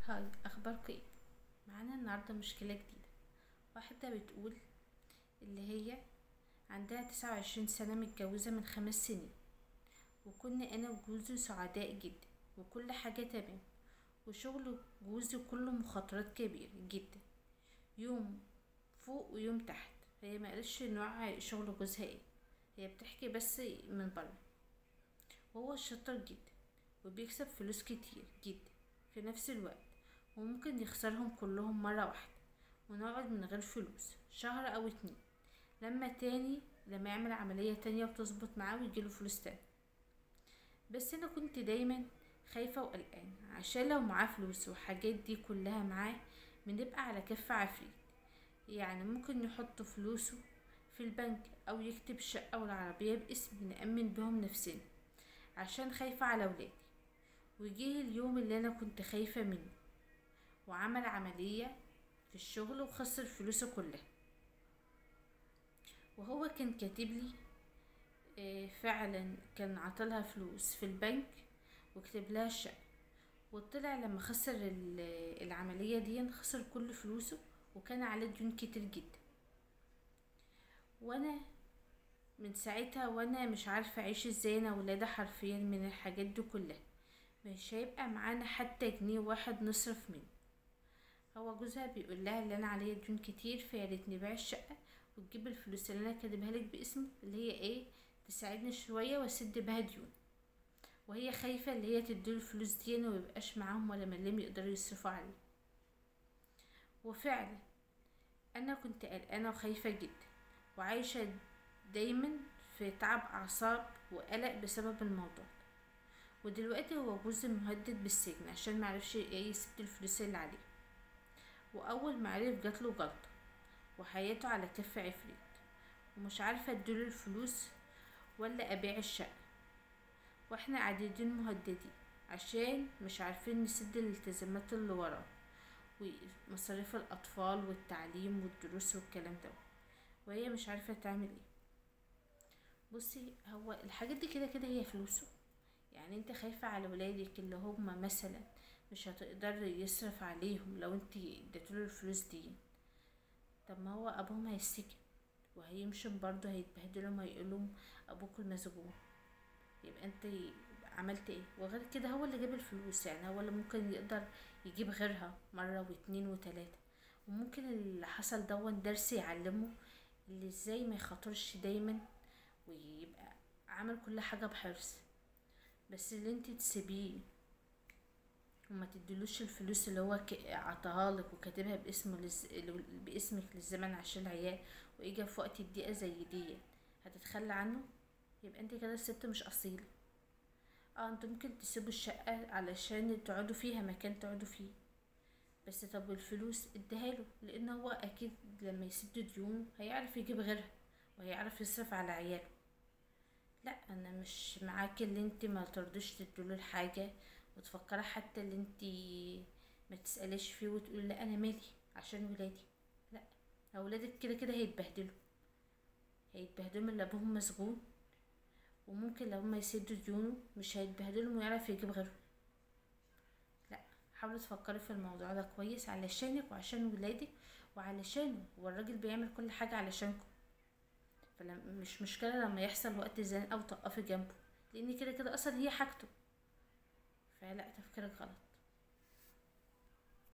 هاي، اخباركم ايه؟ معانا النهارده مشكله جديده. واحده بتقول اللي هي عندها 29 سنه، متجوزه من 5 سنين، وكنا انا وجوزي سعداء جدا وكل حاجه تمام، وشغل جوزي كله مخاطرات كبيره جدا، يوم فوق ويوم تحت. هي ما قالش نوع شغل جوزها ايه، هي بتحكي بس من بره. وهو شاطر جدا وبيكسب فلوس كتير جدا في نفس الوقت، وممكن يخسرهم كلهم مرة واحدة، ونقعد من غير فلوس شهر او 2، لما يعمل عملية تانية وتظبط معاه ويجيله فلوس تانية. بس انا كنت دايما خايفة وقلقانة، عشان لو معاه فلوس وحاجات دي كلها معاه بنبقى على كف عفريت. يعني ممكن يحط فلوسه في البنك او يكتب شقة والعربية باسم نأمن بهم نفسنا، عشان خايفة على ولادي. وجيه اليوم اللي انا كنت خايفة منه، وعمل عملية في الشغل وخسر فلوسه كلها. وهو كان كاتب لي فعلا كان عطلها فلوس في البنك وكتب لها الشقة. وطلع لما خسر العملية دي خسر كل فلوسه، وكان عليه ديون كتير جدا. وانا من ساعتها وانا مش عارفة اعيش ازاي انا وولادي حرفيا من الحاجات دي كلها. مش هيبقى معانا حتى جنيه واحد نصرف منه. هو جوزها بيقول لها اللي انا عليا ديون كتير، فيا ريت نبيع الشقه وتجيب الفلوس اللي انا كاتبها لك باسمه، اللي هي ايه، تساعدني شويه واسد بها ديون. وهي خايفه اللي هي تديله الفلوس دي وميبقاش معاهم ولا مليم يقدروا يصرفوا عليه. وفعلا انا كنت قلقانه وخايفه جدا، وعايشه دايما في تعب اعصاب وقلق بسبب الموضوع. ودلوقتي هو جوزي مهدد بالسجن عشان معرفش ايه يسد الفلوس اللي عليه. واول ما عرف جاتله جلطه وحياته على كف عفريت، ومش عارفة اديله الفلوس ولا ابيع الشقة. واحنا قاعدين مهددين عشان مش عارفين نسد الالتزامات اللي وراه، ومصاريف الاطفال والتعليم والدروس والكلام ده. وهي مش عارفة تعمل ايه. بصي، هو الحاجات دي كده كده هي فلوسه. يعني انت خايفة على ولادك اللي هم مثلا مش هتقدر يصرف عليهم لو انت اديتوله الفلوس دي. طب ما هو ابوهم هيسجن وهيمشوا برضه هيتبهدلوا، ما يقولوا ابوكوا مسجون. يبقى انت عملت ايه؟ وغير كده هو اللي جاب الفلوس، يعني هو اللي ممكن يقدر يجيب غيرها مرة واتنين وتلاتة. وممكن اللي حصل دون درس يعلمه اللي ازاي ما يخاطرش دايما، ويبقى عمل كل حاجة بحرص. بس اللي انت تسيبيه وما تدلوش الفلوس اللي هو عطاها لك وكاتبها باسمك للزمن عشان العيال، واجا في وقت الضيقة زي دي هتتخلى عنه، يبقى انت كده الست مش اصيلة. انتوا ممكن تسيبوا الشقة علشان تقعدوا فيها مكان تقعدوا فيه، بس طب الفلوس اديهاله، لان هو اكيد لما يسد ديونه هيعرف يجيب غيرها وهيعرف يصرف على عياله. لا، انا مش معاك اللي انت ما ترضيش تديله الحاجة وتفكري حتى اللي انت ما تسأليش فيه وتقول لا انا مالي عشان ولادي. لا، اولادك كده كده هيتبهدلوا من اللي ابوهم مسجون، وممكن لو هما يسدوا ديونه مش هيتبهدلوا ويعرف يجيب غيره. لا، حاولي تفكري في الموضوع ده كويس علشانك وعشان ولادك وعلشانه. هو الراجل بيعمل كل حاجة علشانكم، مش مشكلة لما يحصل وقت زنقة او تقفي جنبه، لان كده كده اصلا هي حاجته. فلا، تفكيرك غلط.